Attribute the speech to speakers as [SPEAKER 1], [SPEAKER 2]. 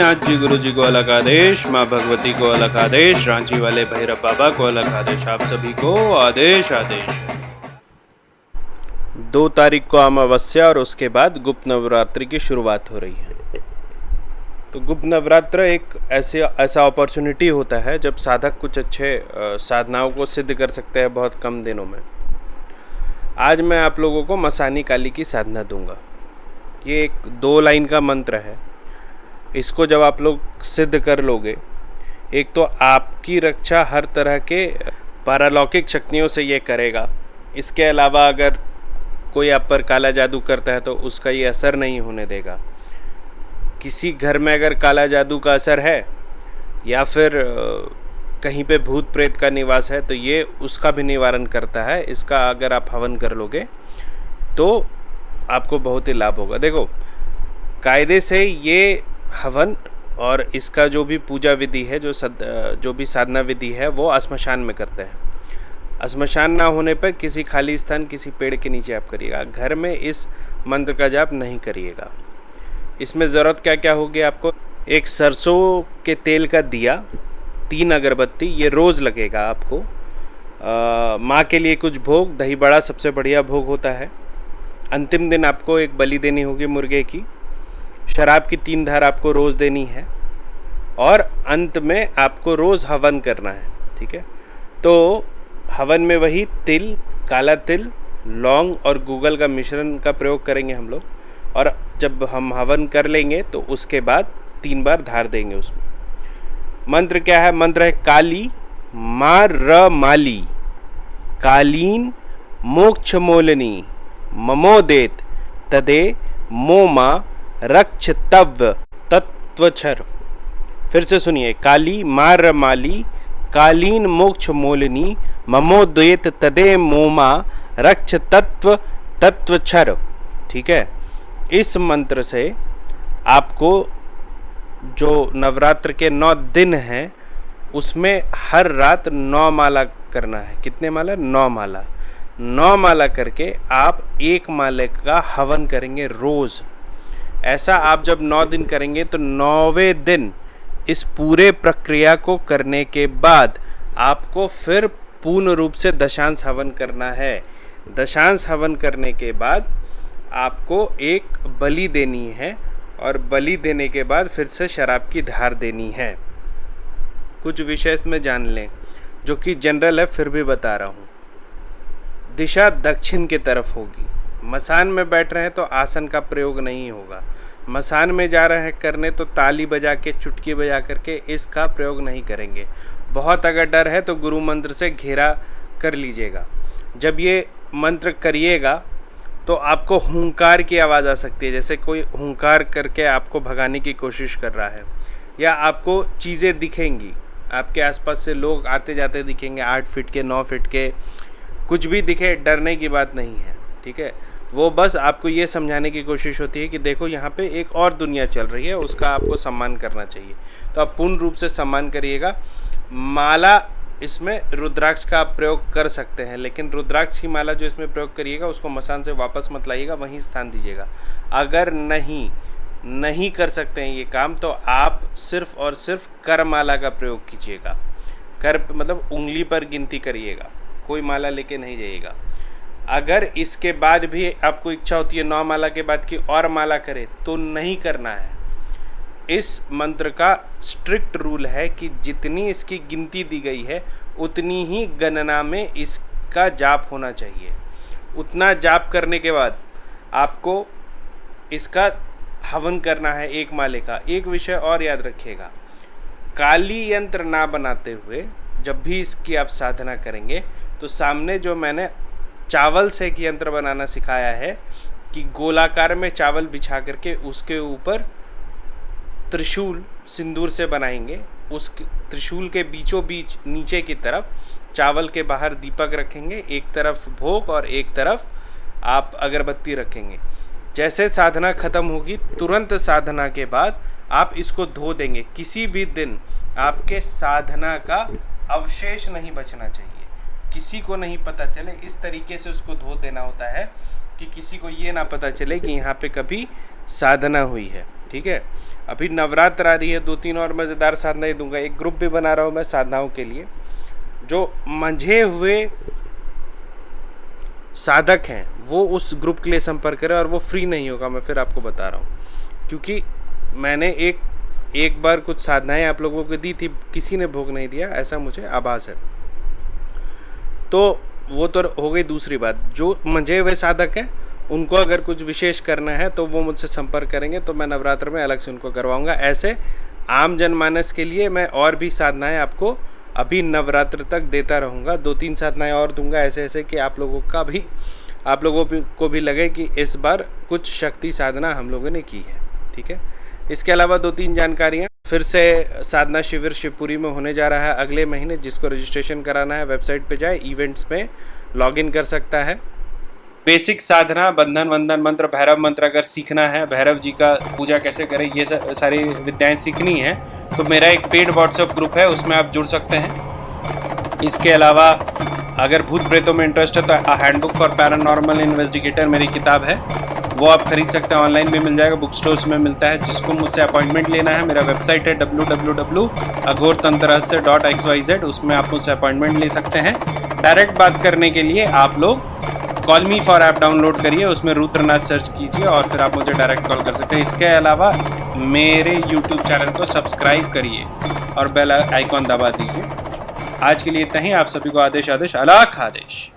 [SPEAKER 1] नाथ जी गुरु जी को अलग आदेश, माँ भगवती को अलग आदेश, रांची वाले भैरव बाबा को अलग आदेश, आप सभी को आदेश आदेश। 2 तारीख को अमावस्या और उसके बाद गुप्त नवरात्रि की शुरुआत हो रही है। तो गुप्त नवरात्र एक ऐसा अपॉर्चुनिटी होता है जब साधक कुछ अच्छे साधनाओं को सिद्ध कर सकते हैं बहुत कम दिनों में। आज मैं आप लोगों को मसानी काली की साधना दूंगा। ये एक 2 लाइन का मंत्र है। इसको जब आप लोग सिद्ध कर लोगे, एक तो आपकी रक्षा हर तरह के पारलौकिक शक्तियों से ये करेगा। इसके अलावा अगर कोई आप पर काला जादू करता है तो उसका ये असर नहीं होने देगा। किसी घर में अगर काला जादू का असर है या फिर कहीं पे भूत प्रेत का निवास है तो ये उसका भी निवारण करता है। इसका अगर आप हवन कर लोगे तो आपको बहुत ही लाभ होगा। देखो, कायदे से ये हवन और इसका जो भी पूजा विधि है, जो भी साधना विधि है, वो श्मशान में करते हैं। श्मशान ना होने पर किसी खाली स्थान, किसी पेड़ के नीचे आप करिएगा। घर में इस मंत्र का जाप नहीं करिएगा। इसमें ज़रूरत क्या क्या होगी आपको? एक सरसों के तेल का दिया, 3 अगरबत्ती, ये रोज़ लगेगा आपको। माँ के लिए कुछ भोग, दही बड़ा सबसे बढ़िया भोग होता है। अंतिम दिन आपको एक बलि देनी होगी मुर्गे की। शराब की 3 धार आपको रोज़ देनी है और अंत में आपको रोज़ हवन करना है। ठीक है, तो हवन में वही तिल, काला तिल, लौंग और गूगल का मिश्रण का प्रयोग करेंगे हम लोग। और जब हम हवन कर लेंगे तो उसके बाद 3 बार धार देंगे उसमें। मंत्र क्या है? मंत्र है काली माँ र माली, कालीन मोक्ष मोलनी, ममोदेत तदे मोमा रक्ष तव्य तत्वचर। फिर से सुनिए, काली मार माली, कालीन मोक्ष मोलिनी, ममोद्वेत तदे मोमा रक्ष तत्व तत्वचर। ठीक है, इस मंत्र से आपको जो नवरात्र के 9 दिन हैं उसमें हर रात 9 माला करना है। कितने माला? 9 माला। 9 माला करके आप 1 माले का हवन करेंगे रोज़। ऐसा आप जब 9 दिन करेंगे तो 9वें दिन इस पूरे प्रक्रिया को करने के बाद आपको फिर पूर्ण रूप से दशांश हवन करना है। दशांश हवन करने के बाद आपको एक बलि देनी है और बलि देने के बाद फिर से शराब की धार देनी है। कुछ विशेष में जान लें जो कि जनरल है, फिर भी बता रहा हूँ। दिशा दक्षिण की तरफ होगी। मसान में बैठ रहे हैं तो आसन का प्रयोग नहीं होगा। मसान में जा रहे हैं करने तो ताली बजा के, चुटकी बजा करके इसका प्रयोग नहीं करेंगे। बहुत अगर डर है तो गुरु मंत्र से घेरा कर लीजिएगा। जब ये मंत्र करिएगा तो आपको हुंकार की आवाज़ आ सकती है, जैसे कोई हुंकार करके आपको भगाने की कोशिश कर रहा है, या आपको चीज़ें दिखेंगी। आपके आसपास से लोग आते जाते दिखेंगे, 8 फीट के, 9 फीट के, कुछ भी दिखे, डरने की बात नहीं है। ठीक है, वो बस आपको ये समझाने की कोशिश होती है कि देखो यहाँ पे एक और दुनिया चल रही है, उसका आपको सम्मान करना चाहिए। तो आप पूर्ण रूप से सम्मान करिएगा। माला, इसमें रुद्राक्ष का आप प्रयोग कर सकते हैं, लेकिन रुद्राक्ष की माला जो इसमें प्रयोग करिएगा उसको मसान से वापस मत लाइएगा, वहीं स्थान दीजिएगा। अगर नहीं कर सकते हैं ये काम तो आप सिर्फ और सिर्फ कर माला का प्रयोग कीजिएगा। कर मतलब उंगली पर गिनती करिएगा, कोई माला लेके नहीं जाइएगा। अगर इसके बाद भी आपको इच्छा होती है 9 माला के बाद की और माला करे तो नहीं करना है। इस मंत्र का स्ट्रिक्ट रूल है कि जितनी इसकी गिनती दी गई है उतनी ही गणना में इसका जाप होना चाहिए। उतना जाप करने के बाद आपको इसका हवन करना है 1 माले का। एक विषय और याद रखिएगा, काली यंत्र ना बनाते हुए जब भी इसकी आप साधना करेंगे तो सामने जो मैंने चावल से एक यंत्र बनाना सिखाया है कि गोलाकार में चावल बिछा करके उसके ऊपर त्रिशूल सिंदूर से बनाएंगे। उस त्रिशूल के बीचों बीच नीचे की तरफ चावल के बाहर दीपक रखेंगे, एक तरफ भोग और एक तरफ आप अगरबत्ती रखेंगे। जैसे साधना खत्म होगी तुरंत साधना के बाद आप इसको धो देंगे। किसी भी दिन आपके साधना का अवशेष नहीं बचना चाहिए, किसी को नहीं पता चले। इस तरीके से उसको धो देना होता है कि किसी को ये ना पता चले कि यहाँ पे कभी साधना हुई है। ठीक है। अभी नवरात्र आ रही है, 2-3 और मज़ेदार साधनाएं दूंगा। एक ग्रुप भी बना रहा हूँ मैं साधनाओं के लिए। जो मंझे हुए साधक हैं वो उस ग्रुप के लिए संपर्क करें, और वो फ्री नहीं होगा, मैं फिर आपको बता रहा हूँ। क्योंकि मैंने एक बार कुछ साधनाएं आप लोगों को दी थी, किसी ने भोग नहीं दिया, ऐसा मुझे आभास है। तो वो तो हो गई दूसरी बात। जो मंझे हुए साधक हैं उनको अगर कुछ विशेष करना है तो वो मुझसे संपर्क करेंगे, तो मैं नवरात्र में अलग से उनको करवाऊंगा। ऐसे आम जनमानस के लिए मैं और भी साधनाएं आपको अभी नवरात्र तक देता रहूँगा। 2-3 साधनाएं और दूंगा ऐसे ऐसे कि आप लोगों को भी लगे कि इस बार कुछ शक्ति साधना हम लोगों ने की है, ठीक है। इसके अलावा 2-3 जानकारियाँ। फिर से साधना शिविर शिवपुरी में होने जा रहा है अगले महीने। जिसको रजिस्ट्रेशन कराना है वेबसाइट पे जाए, इवेंट्स में लॉगिन कर सकता है। बेसिक साधना, बंधन वंदन मंत्र, भैरव मंत्र अगर सीखना है, भैरव जी का पूजा कैसे करें, ये सारी विद्याएं सीखनी है, तो मेरा एक पेड व्हाट्सएप ग्रुप है, उसमें आप जुड़ सकते हैं। इसके अलावा अगर भूत प्रेतों में इंटरेस्ट है तो हैंडबुक फॉर पैरानॉर्मल इन्वेस्टिगेटर मेरी किताब है, वो आप खरीद सकते हैं। ऑनलाइन भी मिल जाएगा, बुक स्टोर्स में मिलता है। जिसको मुझसे अपॉइंटमेंट लेना है, मेरा वेबसाइट है www.aghortantrahasya.xyz, उसमें आप मुझसे अपॉइंटमेंट ले सकते हैं। डायरेक्ट बात करने के लिए आप लोग call me for app download करिए, उसमें रुद्रनाथ सर्च कीजिए और फिर आप मुझे डायरेक्ट कॉल कर सकते हैं। इसके अलावा मेरे यूट्यूब चैनल को सब्सक्राइब करिए और बेल आइकॉन दबा दीजिए। आज के लिए इतना ही। आप सभी को आदेश, अलख आदेश।